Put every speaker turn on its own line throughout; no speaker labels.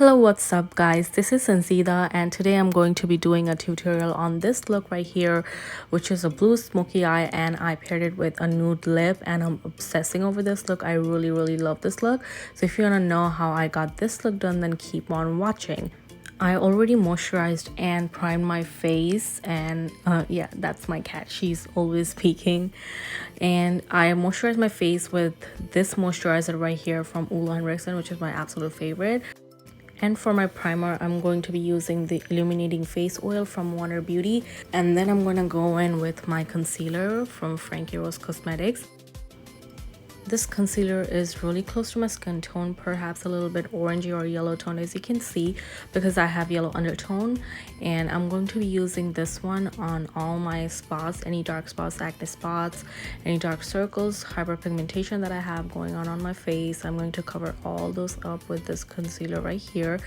Hello, what's up guys? This is Sanzida and today I'm going to be doing a tutorial on this look right here, which is a blue smoky eye, and I paired it with a nude lip and I'm obsessing over this look. I really love this look. So if you want to know how I got this look done, then keep on watching. I already moisturized and primed my face, and yeah, that's my cat. She's always peeking. And I moisturized my face with this moisturizer right here from Henriksen, which is my absolute favorite. And for my primer, I'm going to be using the Illuminating face oil from Water Beauty. And then I'm going to go in with my concealer from Frankie Cosmetics. This concealer is really close to my skin tone, perhaps a little bit orangey or yellow tone, as you can see, because I have yellow undertone. And I'm going to be using this one on all my spots, any dark spots, acne spots, any dark circles, hyperpigmentation that I have going on my face. I'm going to cover all those up with this concealer right here.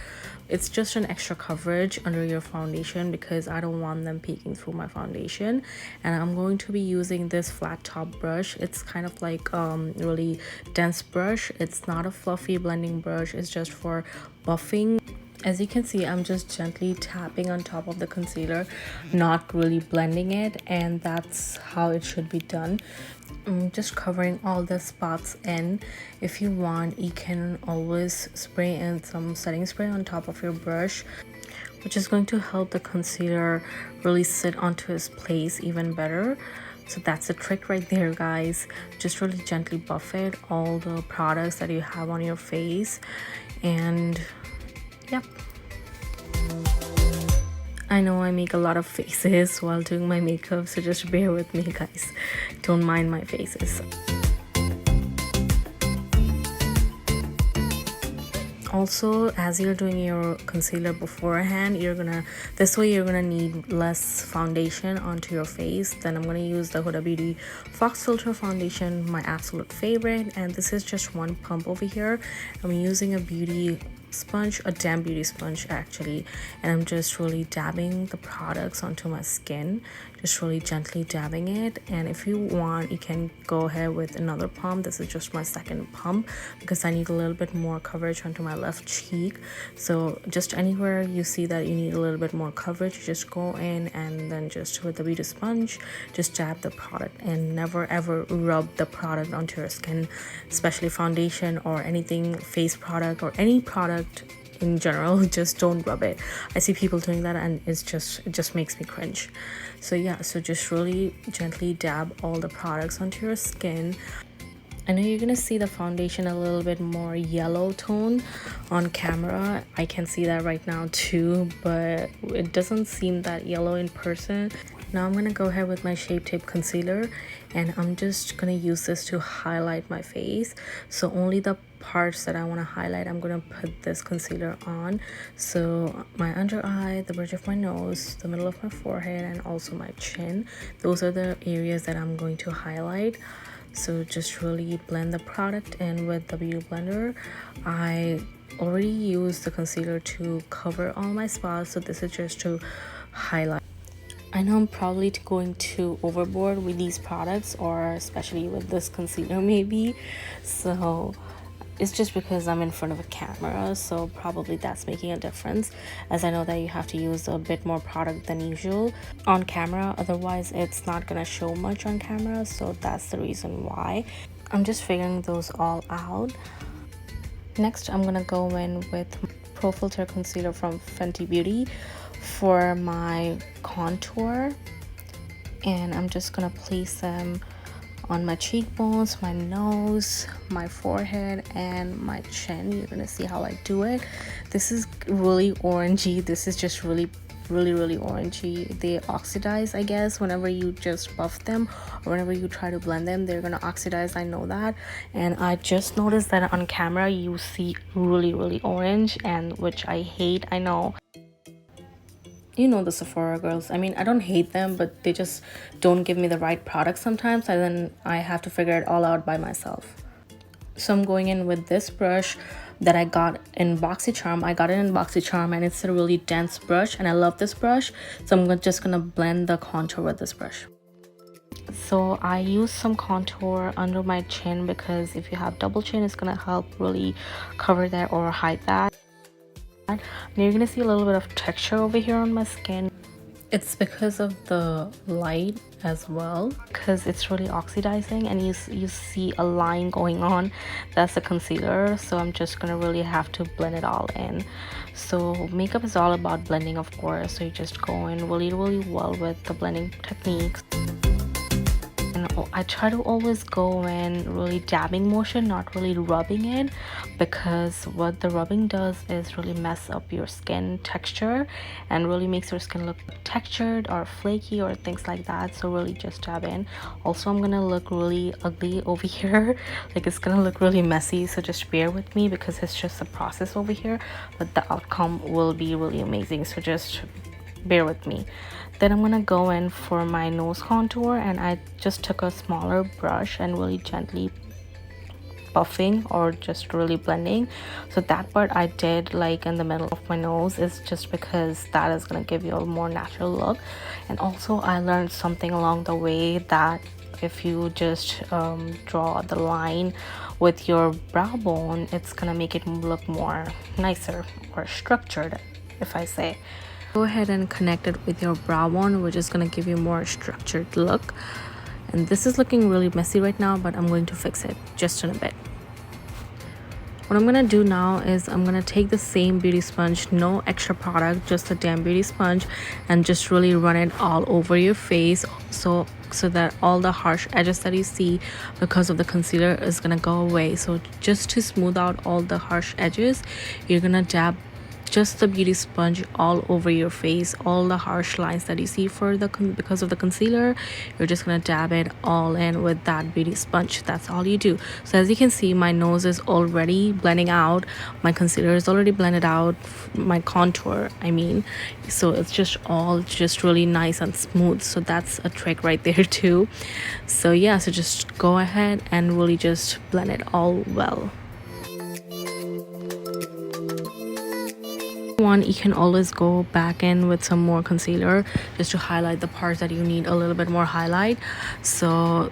It's just an extra coverage under your foundation because I don't want them peeking through my foundation. And I'm going to be using this flat top brush. It's kind of like really dense brush. It's not a fluffy blending brush, it's just for buffing. As you can see, I'm just gently tapping on top of the concealer, not really blending it, and that's how it should be done. I'm just covering all the spots in. If you want, you can always spray in some setting spray on top of your brush, which is going to help the concealer really sit onto its place even better. So that's the trick right there, guys. Just really gently buff it, all the products that you have on your face. And yep, I know I make a lot of faces while doing my makeup, so just bear with me, guys. Don't mind my faces. Also, as you're doing your concealer beforehand, this way you're gonna need less foundation onto your face. Then I'm gonna use the Huda Beauty Faux Filt'r foundation, my absolute favorite, and this is just one pump over here. I'm using a beauty sponge, a damp beauty sponge actually, and I'm just really dabbing the products onto my skin, just really gently dabbing it. And if you want, you can go ahead with another pump. This is just my second pump because I need a little bit more coverage onto my left cheek. So just anywhere you see that you need a little bit more coverage, you just go in and then just with the beauty sponge, just dab the product, and never ever rub the product onto your skin, especially foundation or anything, face product or any product in general. Just don't rub it. I see people doing that and it just makes me cringe. So yeah, so just really gently dab all the products onto your skin. I know you're gonna see the foundation a little bit more yellow tone on camera. I can see that right now too, but it doesn't seem that yellow in person. Now I'm gonna go ahead with my Shape Tape concealer, and I'm just gonna use this to highlight my face. So only the parts that I want to highlight, I'm gonna put this concealer on. So my under eye, the bridge of my nose, the middle of my forehead, and also my chin. Those are the areas that I'm going to highlight. So just really blend the product in with the beauty blender. I already used the concealer to cover all my spots, so this is just to highlight. I know I'm probably going too overboard with these products, or especially with this concealer maybe, so it's just because I'm in front of a camera, so probably that's making a difference, as I know that you have to use a bit more product than usual on camera, otherwise it's not gonna show much on camera. So that's the reason why I'm just figuring those all out. Next, I'm gonna go in with Pro Filt'r concealer from Fenty Beauty for my contour, and I'm just gonna place them on my cheekbones, my nose, my forehead, and my chin. You're gonna see how I do it. This is really orangey. This is just really orangey. They oxidize, I guess, whenever you just buff them or whenever you try to blend them. They're gonna oxidize, I know that. And I just noticed that on camera you see really orange, and which I hate. I know, you know, the Sephora girls, I mean, I don't hate them, but they just don't give me the right product sometimes, and then I have to figure it all out by myself. So I'm going in with this brush that I got in BoxyCharm. I got it in BoxyCharm, and it's a really dense brush, and I love this brush. So I'm just gonna blend the contour with this brush. So I use some contour under my chin because if you have double chin, it's gonna help really cover that or hide that. And you're gonna see a little bit of texture over here on my skin. It's because of the light as well, because it's really oxidizing, and you see a line going on. That's the concealer, so I'm just gonna really have to blend it all in. So makeup is all about blending, of course, so you just go in really well with the blending techniques. And I try to always go in really dabbing motion, not really rubbing it, because what the rubbing does is really mess up your skin texture and really makes your skin look textured or flaky or things like that. So really just dab in. Also, I'm gonna look really ugly over here, like it's gonna look really messy, so just bear with me because it's just a process over here, but the outcome will be really amazing, so just bear with me. Then I'm gonna go in for my nose contour, and I just took a smaller brush and really gently buffing or just really blending. So that part I did like in the middle of my nose, is just because that is gonna give you a more natural look. And also I learned something along the way that if you just draw the line with your brow bone, it's gonna make it look more nicer or structured, if I say. Go ahead and connect it with your brow bone, which is going to give you more structured look. And this is looking really messy right now, but I'm going to fix it just in a bit. What I'm going to do now is I'm going to take the same beauty sponge, no extra product, just a damn beauty sponge, and just really run it all over your face, so that all the harsh edges that you see because of the concealer is going to go away. So just to smooth out all the harsh edges, you're going to dab just the beauty sponge all over your face. All the harsh lines that you see because of the concealer, you're just gonna dab it all in with that beauty sponge. That's all you do. So as you can see, my nose is already blending out, my concealer is already blended out, my contour I mean, so it's just all just really nice and smooth. So that's a trick right there too. So yeah, so just go ahead and really just blend it all well. You can always go back in with some more concealer just to highlight the parts that you need a little bit more highlight. So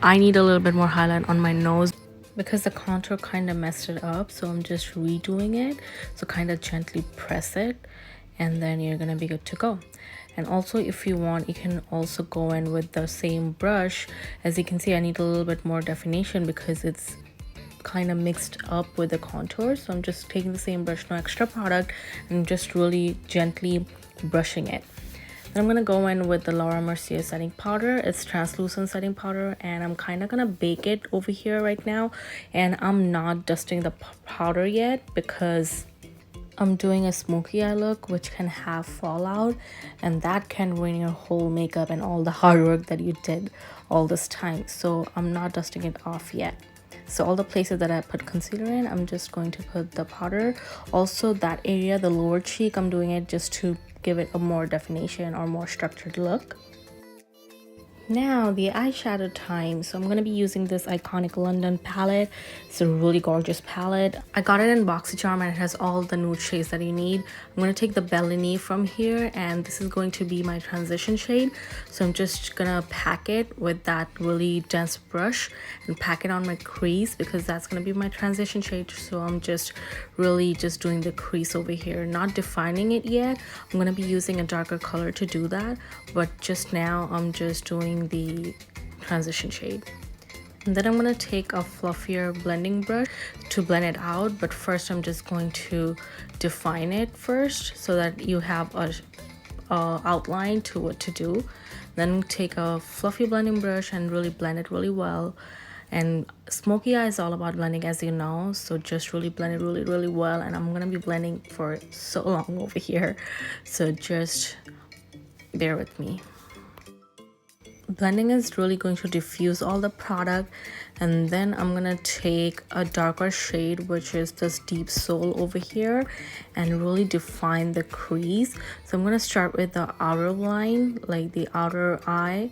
I need a little bit more highlight on my nose because the contour kind of messed it up, so I'm just redoing it. So kind of gently press it, and then you're gonna be good to go. And also, if you want, you can also go in with the same brush. As you can see, I need a little bit more definition because it's kind of mixed up with the contour. So I'm just taking the same brush, no extra product, and just really gently brushing it. Then I'm gonna go in with the Laura Mercier setting powder. It's translucent setting powder, and I'm kind of gonna bake it over here right now. And I'm not dusting the powder yet because I'm doing a smoky eye look, which can have fallout, and that can ruin your whole makeup and all the hard work that you did all this time. So I'm not dusting it off yet. So all the places that I put concealer in, I'm just going to put the powder. Also that area, the lower cheek, I'm doing it just to give it a more definition or more structured look. Now the eyeshadow time. So I'm going to be using this iconic London palette. It's a really gorgeous palette. I got it in BoxyCharm, and it has all the nude shades that you need. I'm going to take the Bellini from here, and this is going to be my transition shade. So I'm just going to pack it with that really dense brush and pack it on my crease because that's going to be my transition shade. So I'm just really just doing the crease over here, not defining it yet. I'm going to be using a darker color to do that, but just now I'm just doing the transition shade. And then I'm going to take a fluffier blending brush to blend it out, but first I'm just going to define it first so that you have a outline to what to do. Then take a fluffy blending brush and really blend it really well. And smoky eye is all about blending, as you know, so just really blend it really well. And I'm gonna be blending for so long over here, so just bear with me. Blending is really going to diffuse all the product, and then I'm gonna take a darker shade, which is this deep soul over here, and really define the crease. So I'm gonna start with the outer line, like the outer eye,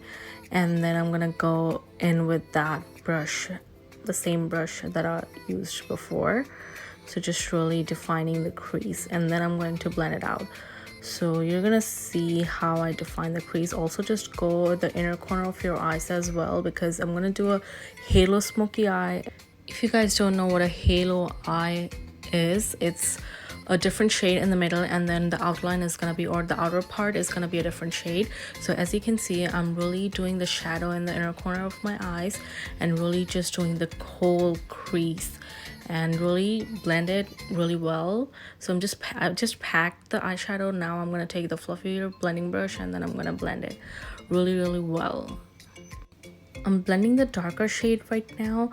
and then I'm gonna go in with that brush, the same brush that I used before. So just really defining the crease, and then I'm going to blend it out. So you're gonna see how I define the crease. Also just go the inner corner of your eyes as well, because I'm gonna do a halo smoky eye. If you guys don't know what a halo eye is, it's a different shade in the middle, and then the outline is gonna be, or the outer part is gonna be a different shade. So as you can see, I'm really doing the shadow in the inner corner of my eyes and really just doing the whole crease and really blend it really well. So I just packed the eyeshadow. Now I'm gonna take the fluffier blending brush and then I'm gonna blend it really well. I'm blending the darker shade right now,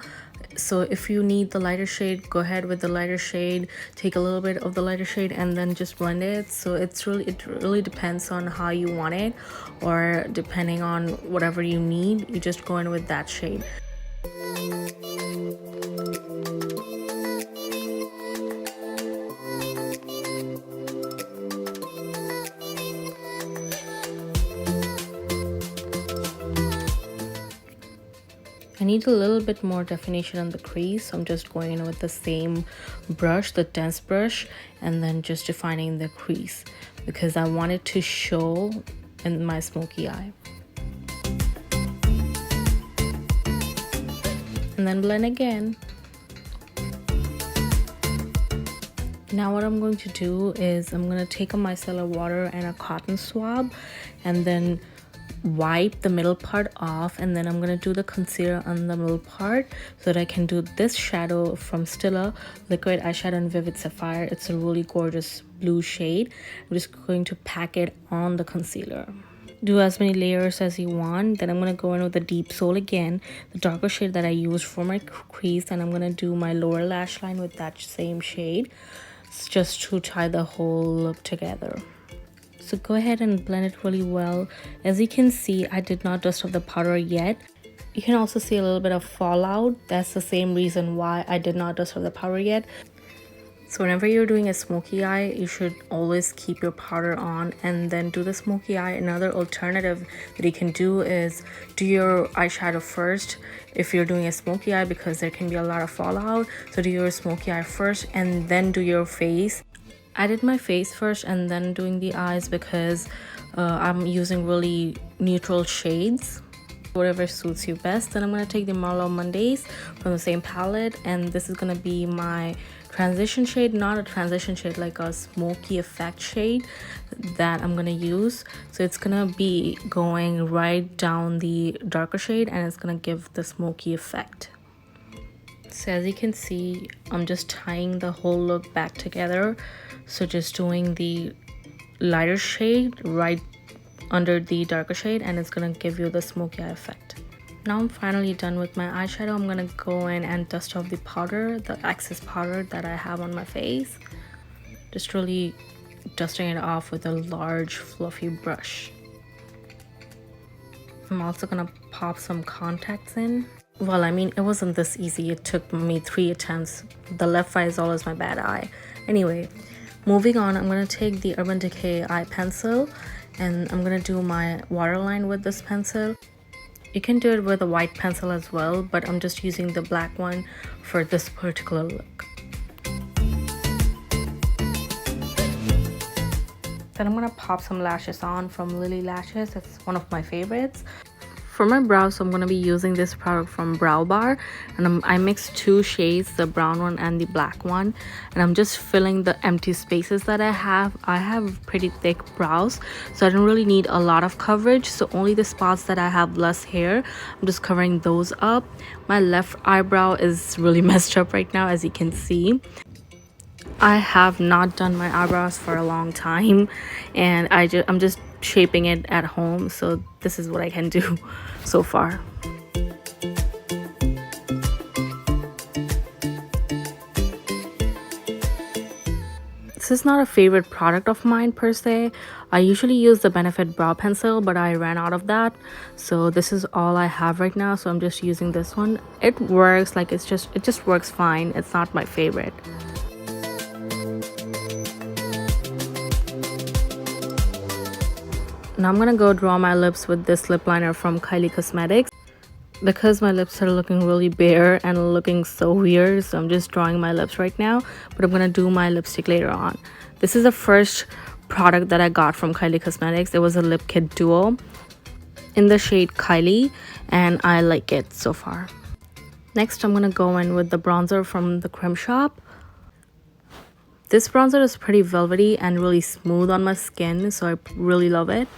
so if you need the lighter shade, go ahead with the lighter shade. Take a little bit of the lighter shade and then just blend it. So it really depends on how you want it, or depending on whatever you need, you just go in with that shade. I need a little bit more definition on the crease, so I'm just going in with the same brush, the dense brush, and then just defining the crease because I want it to show in my smoky eye. And then blend again. Now what I'm going to do is I'm going to take a micellar water and a cotton swab and then wipe the middle part off, and then I'm gonna do the concealer on the middle part so that I can do this shadow from Stila liquid eyeshadow in Vivid Sapphire. It's a really gorgeous blue shade. I'm just going to pack it on the concealer. Do as many layers as you want. Then I'm gonna go in with the Deep Soul again, the darker shade that I used for my crease, and I'm gonna do my lower lash line with that same shade. It's just to tie the whole look together. So go ahead and blend it really well. As you can see, I did not dust off the powder yet. You can also see a little bit of fallout. That's the same reason why I did not dust off the powder yet. So whenever you're doing a smoky eye, you should always keep your powder on and then do the smoky eye. Another alternative that you can do is do your eyeshadow first if you're doing a smoky eye, because there can be a lot of fallout. So do your smoky eye first and then do your face. I did my face first and then doing the eyes because I'm using really neutral shades, whatever suits you best. Then I'm going to take the Marlowe Mondays from the same palette, and this is going to be my transition shade, not a transition shade, like a smoky effect shade that I'm going to use. So it's going to be going right down the darker shade and it's going to give the smoky effect. So as you can see, I'm just tying the whole look back together. So just doing the lighter shade right under the darker shade, and it's gonna give you the smoky eye effect. Now I'm finally done with my eyeshadow. I'm gonna go in and dust off the powder, the excess powder that I have on my face. Just really dusting it off with a large fluffy brush. I'm also gonna pop some contacts in. Well, I mean, it wasn't this easy. It took me 3 attempts. The left eye is always my bad eye. Anyway, moving on, I'm going to take the Urban Decay eye pencil and I'm going to do my waterline with this pencil. You can do it with a white pencil as well, but I'm just using the black one for this particular look. Then I'm going to pop some lashes on from Lilly Lashes. It's one of my favorites. For my brows, I'm going to be using this product from Brow Bar, and I mixed 2 shades, the brown one and the black one, and I'm just filling the empty spaces that I have. I have pretty thick brows, so I don't really need a lot of coverage, so only the spots that I have less hair, I'm just covering those up. My left eyebrow is really messed up right now, as you can see. I have not done my eyebrows for a long time, and I'm just shaping it at home, so this is what I can do so far. This is not a favorite product of mine per se. I usually use the Benefit brow pencil, but I ran out of that, so this is all I have right now. So I'm just using this one. It works, like it just works fine. It's not my favorite. Now I'm gonna go draw my lips with this lip liner from Kylie Cosmetics because my lips are looking really bare and looking so weird. So I'm just drawing my lips right now, but I'm gonna do my lipstick later on. This is the first product that I got from Kylie Cosmetics. It was a lip kit duo in the shade Kylie, and I like it so far. Next, I'm gonna go in with the bronzer from the Creme shop. This bronzer is pretty velvety and really smooth on my skin, so I really love it.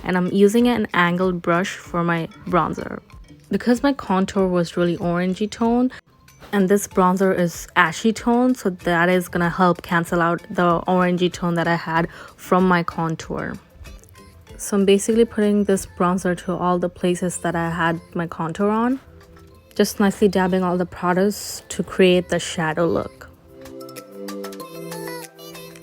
And I'm using an angled brush for my bronzer. Because my contour was really orangey tone, and this bronzer is ashy tone, so that is gonna help cancel out the orangey tone that I had from my contour. So I'm basically putting this bronzer to all the places that I had my contour on, just nicely dabbing all the products to create the shadow look.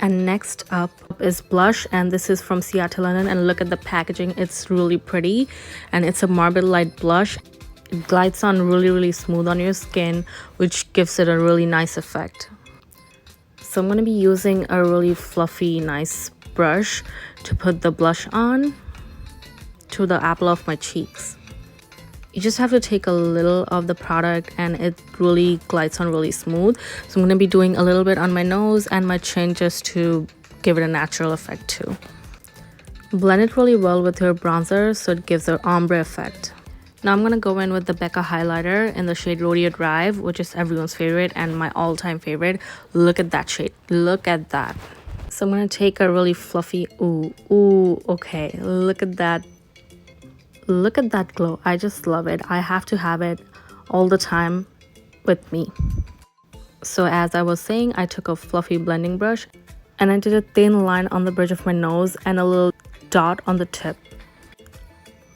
And next up is blush, and this is from Ciate London, and look at the packaging. It's really pretty, and it's a marble light blush. It glides on really smooth on your skin, which gives it a really nice effect. So I'm going to be using a really fluffy nice brush to put the blush on to the apple of my cheeks. You just have to take a little of the product and it really glides on really smooth. So I'm going to be doing a little bit on my nose and my chin just to give it a natural effect too. Blend it really well with your bronzer so it gives an ombre effect. Now I'm going to go in with the Becca highlighter in the shade Rodeo Drive, which is everyone's favorite and my all-time favorite. Look at that shade. Look at that. So I'm going to take a really fluffy, okay, look at that. Look at that glow. I just love it. I have to have it all the time with me. So as I was saying, I took a fluffy blending brush and I did a thin line on the bridge of my nose and a little dot on the tip.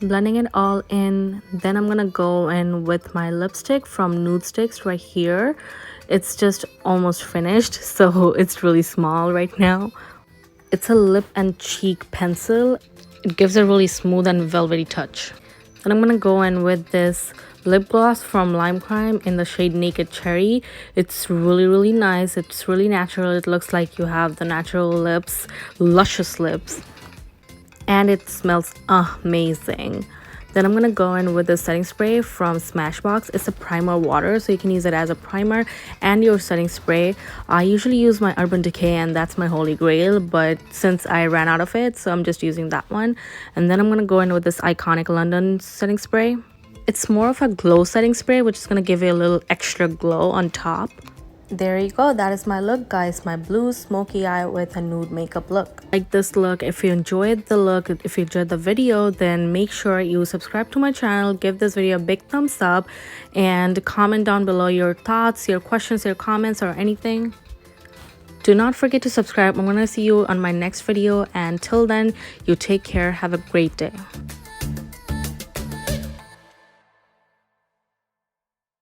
Blending it all in, then I'm gonna go in with my lipstick from Nude Sticks right here. It's just almost finished, so it's really small right now. It's a lip and cheek pencil. It gives a really smooth and velvety touch. And I'm gonna go in with this lip gloss from Lime Crime in the shade Naked Cherry. It's really nice. It's really natural. It looks like you have the natural lips, luscious lips. And it smells amazing. Then I'm gonna go in with the setting spray from Smashbox. It's a primer water, so you can use it as a primer and your setting spray. I usually use my Urban Decay and that's my holy grail, but since I ran out of it, so I'm just using that one. And then I'm gonna go in with this Iconic London setting spray. It's more of a glow setting spray, which is gonna give you a little extra glow on top. There you go. That is my look, guys. My blue smoky eye with a nude makeup look. Like this look. If you enjoyed the look, if you enjoyed the video, then make sure you subscribe to my channel, give this video a big thumbs up, and comment down below your thoughts, your questions, your comments, or anything. Do not forget to subscribe. I'm gonna see you on my next video, and till then, you take care. Have a great day.